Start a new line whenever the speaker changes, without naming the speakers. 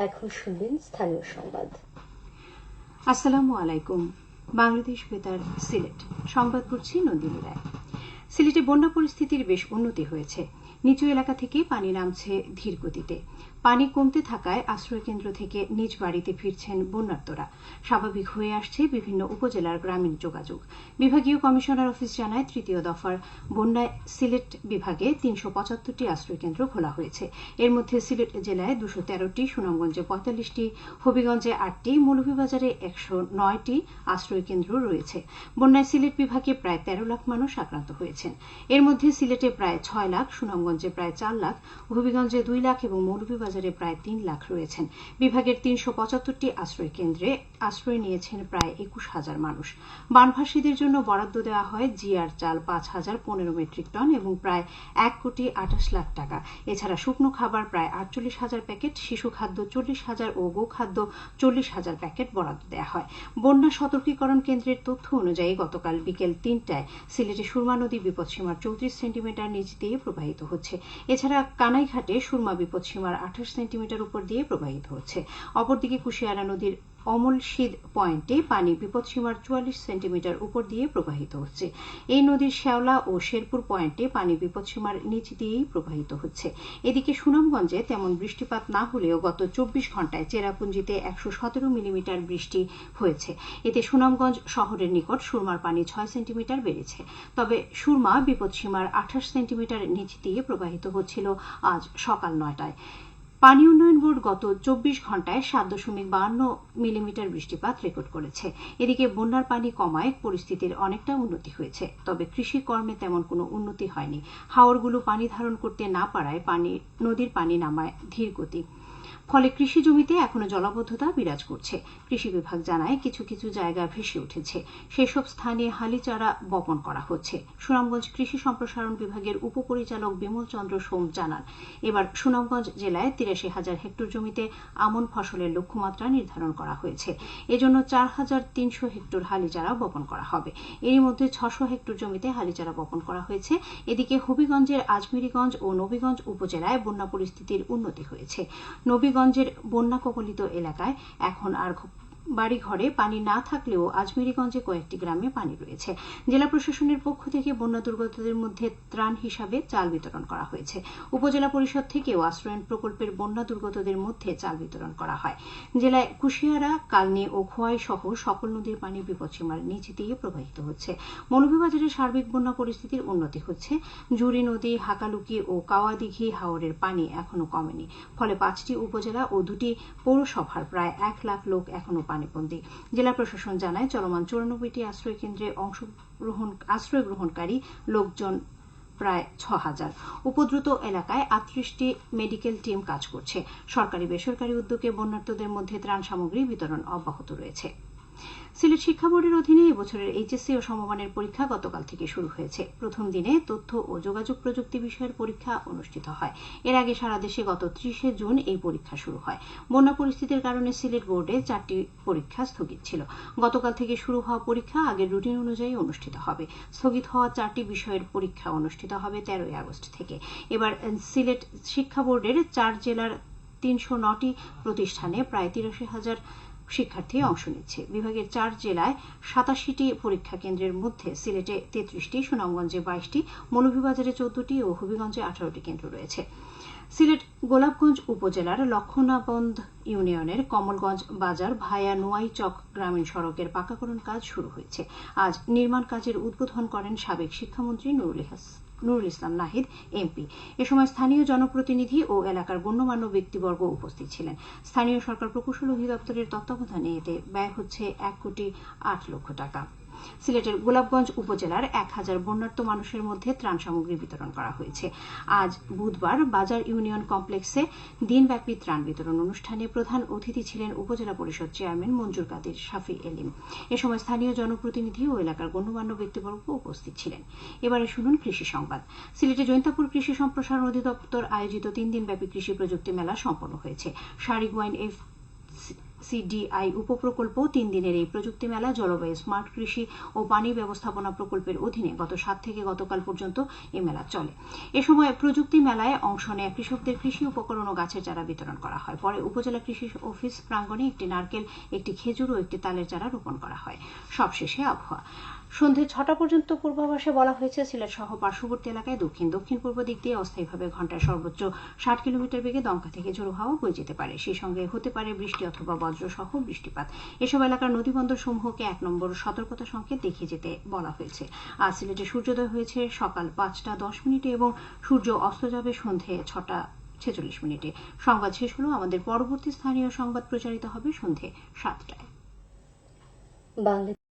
এখন শুনবেন স্থানীয় সংবাদ।
আসসালামু আলাইকুম। বাংলাদেশ বেতার সিলেট সংবাদ পড়ছি নন্দিনী রায়। সিলেটে বন্যা পরিস্থিতির বেশ উন্নতি হয়েছে। নিচু এলাকা থেকে পানি নামছে ধীর গতিতে। পানি কমতে থাকায় আশ্রয়কেন্দ্র থেকে নিজ বাড়িতে ফিরছেন বন্যার্তরা। স্বাভাবিক হয়ে আসছে বিভিন্ন উপজেলার গ্রামীণ যোগাযোগ। বিভাগীয় কমিশনার অফিস জানায়, তৃতীয় দফার বন্যায় সিলেট বিভাগে ৩৭৫টি আশ্রয়কেন্দ্র খোলা হয়েছে। এর মধ্যে সিলেট জেলায় ২১৩টি, সুনামগঞ্জে ৪৫টি, হবিগঞ্জে ৮টি, মৌলভীবাজারে ১০৯টি আশ্রয়কেন্দ্র রয়েছে। বন্যায় সিলেট বিভাগে প্রায় ১৩ লাখ মানুষ আক্রান্ত হয়েছেন। এর মধ্যে সিলেটে প্রায় ৬ লাখ, সুনামগঞ্জে প্রায় ৪ লাখ, হবিগঞ্জে ২ লাখ এবং মৌলভীবাজারে প্রায় ৩ লাখ রয়েছেন। বিভাগের ৩৭৫টি আশ্রয় কেন্দ্রে আশ্রয় নিয়েছেন প্রায় ২১,০০০ মানুষ। বানভাসীদের জন্য বরাদ্দ দেওয়া হয় জিআর চাল ৫,০১৫ মেট্রিক টন এবং প্রায় ১,২৮ লাখ টাকা। এছাড়া শুকনো খাবার প্রায় ৪৮,০০০ প্যাকেট, শিশু খাদ্য ৪০,০০০ ও গোখাদ্য ৪০,০০০ প্যাকেট বরাদ্দ দেওয়া হয়। বন্যা সতর্কীকরণ কেন্দ্রের তথ্য অনুযায়ী গতকাল বিকেল ৩টায় সিলেটে সুরমা নদী বিপদসীমার ৩৪ সেন্টিমিটার নিচ দিয়ে প্রবাহিত হচ্ছে। এছাড়া কানাইঘাটে সুরমা বিপদসীমার ২৮ সেন্টিমিটার উপর দিয়ে প্রবাহিত হচ্ছে। অপরদিকে কুশিয়ারা নদীর অমলশিদ পয়েন্টে পানি বিপদসীমার ৪৪ সেন্টিমিটার উপর দিয়ে প্রবাহিত হচ্ছে। এই নদীর শেওলা ও শেরপুর পয়েন্টে পানি বিপদসীমার নিচ দিয়েই প্রবাহিত হচ্ছে। এদিকে সুনামগঞ্জে তেমন বৃষ্টিপাত না হলেও গত ২৪ ঘণ্টায় চেরাপুঞ্জিতে ১১৭ মিলিমিটার বৃষ্টি হয়েছে। এতে সুনামগঞ্জ শহরের নিকট সুরমার পানি ৬ সেন্টিমিটার বেড়েছে। তবে সুরমা বিপদসীমার ২৮ সেন্টিমিটার নিচ দিয়ে প্রবাহিত হচ্ছিল আজ সকাল ৯টায়। পানি উন্নয়ন বোর্ড গত ২৪ ঘণ্টায় ৭.৫২ মিলিমিটার বৃষ্টিপাত রেকর্ড করেছে। এদিকে বন্যার পানি কমায় পরিস্থিতির অনেকটা উন্নতি হয়েছে। তবে কৃষি কর্মে তেমন কোনো উন্নতি হয়নি। হাওরগুলো পানি ধারণ করতে না পারায় নদীর পানি নামায় ধীর গতি। ফলে কৃষি জমিতে এখনো জলাবদ্ধতা বিরাজ করছে। কৃষি বিভাগ জানায়, কিছু কিছু জায়গা ভেসে উঠেছে। সেসব স্থানে হালি চারা বপন করা হচ্ছে। সুনামগঞ্জ কৃষি সম্প্রসারণ বিভাগের উপপরিচালক বিমল চন্দ্র সোম জানান, এবার সুনামগঞ্জ জেলায় ৮৩,০০০ হেক্টর জমিতে আমন ফসলের লক্ষ্যমাত্রা নির্ধারণ করা হয়েছে। এজন্য ৪,৩০০ হেক্টর হালি চারা বপন করা হবে। এরই মধ্যে ৬০০ হেক্টর জমিতে হালি চারা বপন করা হয়েছে। এদিকে হবিগঞ্জের আজমিরিগঞ্জ ও নবীগঞ্জ উপজেলায় বন্যা পরিস্থিতির উন্নতি হয়েছে। নবীগঞ্জের বন্যা কবলিত এলাকায় এখন আর বাড়িঘরে পানি না থাকলেও আজমিরিগঞ্জে কয়েকটি গ্রামে পানি রয়েছে। জেলা প্রশাসনের পক্ষ থেকে বন্যা দুর্গতদের মধ্যে ত্রাণ হিসাবে চাল বিতরণ করা হয়েছে। উপজেলা পরিষদ থেকেও আশ্রয়ণ প্রকল্পের বন্যা দুর্গতদের মধ্যে চাল বিতরণ করা হয়। জেলায় কুশিয়ারা, কালনী ও খোয়াই সহ সকল নদীর পানি বিপদসীমার নিচ দিয়ে প্রবাহিত হচ্ছে। মৌলভীবাজারের সার্বিক বন্যা পরিস্থিতির উন্নতি হচ্ছে। জুড়ি নদী, হাকালুকি ও কাওয়াদিঘি হাওরের পানি এখনো কমেনি। ফলে ৫টি উপজেলা ও ২টি পৌরসভার প্রায় ১ লাখ লোক এখনো পানিবন্দী। জেলা প্রশাসন জানায়, চলমান ৯৪টি আশ্রয় কেন্দ্রে আশ্রয় গ্রহণকারী লোকজন প্রায় ৬,০০০। উপদ্রুত এলাকায় ৩৮টি মেডিকেল টিম কাজ করছে। সরকারি বেসরকারি উদ্যোগে বন্যার্তদের মধ্যে ত্রাণ সামগ্রী বিতরণ অব্যাহত রয়েছে। সিলেট শিক্ষা বোর্ডের অধীনে এবছরের এইচএসসি ও সমমানের পরীক্ষা গতকাল থেকে শুরু হয়েছে। প্রথম দিনে তথ্য ও যোগাযোগ প্রযুক্তি বিষয়ের পরীক্ষা অনুষ্ঠিত হয়। এর আগে সারা দেশে গত ৩০ জুন এই পরীক্ষা শুরু হয়। বন্যা পরিস্থিতির কারণে সিলেট বোর্ডে ৪টি পরীক্ষা স্থগিত ছিল। গতকাল থেকে শুরু হওয়া পরীক্ষা আগের রুটিন অনুযায়ী অনুষ্ঠিত হবে। স্থগিত হওয়া 4টি বিষয়ের পরীক্ষা অনুষ্ঠিত হবে ১৩ আগস্ট থেকে। এবার সিলেট শিক্ষা বোর্ডের ৪ জেলার ৩০৯টি প্রতিষ্ঠানে প্রায় ৮৩,০০০ শিক্ষার্থী অংশ নিচ্ছে। বিভাগের ৪ জেলায় ৮৭টি পরীক্ষা কেন্দ্রের মধ্যে সিলেটে ৩৩টি, সুনামগঞ্জে ২২টি, মৌলভীবাজারে ১৪টি ও হবিগঞ্জে ১৮টি কেন্দ্র রয়েছে। সিলেট গোলাপগঞ্জ উপজেলার লক্ষণাবন্ধ ইউনিয়নের কমলগঞ্জ বাজার ভায়া নোয়াইচক গ্রামীণ সড়কের পাকাকরণ কাজ শুরু হয়েছে। আজ নির্মাণ কাজের উদ্বোধন করেন সাবেক শিক্ষামন্ত্রী নুরুল ইসলাম নাহিদ এমপি। এ সময় স্থানীয় জনপ্রতিনিধি ও এলাকার গণ্যমান্য ব্যক্তিবর্গ উপস্থিত ছিলেন। স্থানীয় সরকার প্রকৌশল অধিদপ্তরের তত্ত্বাবধানে এতে ব্যয় হচ্ছে ১,৮,০০,০০০ টাকা। সিলেটের গোলাপগঞ্জ উপজেলার ১,০০০ বন্যার্ত মানুষের মধ্যে ত্রাণ সামগ্রী বিতরণ করা হয়েছে। আজ বুধবার বাজার ইউনিয়ন কমপ্লেক্সে দিনব্যাপী ত্রাণ বিতরণ অনুষ্ঠানে প্রধান অতিথি ছিলেন উপজেলা পরিষদ চেয়ারম্যান মঞ্জুর কাদের শাফি এলিম। এ সময় স্থানীয় জনপ্রতিনিধি ও এলাকার গণ্যমান্য ব্যক্তিবর্গ উপস্থিত ছিলেন। এবারে শুনুন কৃষি সংবাদ। সিলেটে জৈন্তাপুর কৃষি সম্প্রসারণ অধিদপ্তর আয়োজিত ৩ দিনব্যাপী কৃষি প্রযুক্তি মেলা সম্পন্ন হয়েছে। শাড়িগোয়াইন SCDI উপপ্রকল্প 3 দিনের এই প্রযুক্তি মেলা জলবায়ু স্মার্ট কৃষি ও পানি ব্যবস্থাপনা প্রকল্পের অধীনে গত 7 থেকে গতকাল পর্যন্ত এই মেলা চলে। এ সময় প্রযুক্তি মেলায় অংশ নেয় কৃষকদের কৃষি উপকরণ ও গাছের চারা বিতরণ করা হয়। পরে উপজেলা কৃষি অফিস প্রাঙ্গণে একটি নারকেল, একটি খেজুর ও একটি তালের চারা রোপণ করা হয়। সবশেষে আবহাওয়া। সন্ধে 6টা পর্যন্ত পূর্বাভাসে বলা হয়েছে সিলেট সহ পার্শ্ববর্তী এলাকায় দক্ষিণ পূর্ব দিক দিয়ে অস্থায়ীভাবে ঘন্টায় সর্বোচ্চ 60 কিলোমিটার বেগে দমকা থেকে ঝোড়ো হাওয়া বয়ে যেতে পারে। সেই সঙ্গে হতে পারে বৃষ্টি অথবা বজ্রসহ বৃষ্টিপাত। এসব এলাকার নদীবন্দর সমূহকে 1 নম্বর সতর্কতা সংকেত দেখিয়ে যেতে বলা হয়েছে। আজ সিলেটে সূর্যোদয় হয়েছে সকাল 5টা 10 মিনিটে এবং সূর্য অস্ত যাবে সন্ধে 6টা 46 মিনিটে। সংবাদ শেষ হলো। আমাদের পরবর্তী স্থানীয় সংবাদ প্রচারিত হবে সন্ধে 7টায়।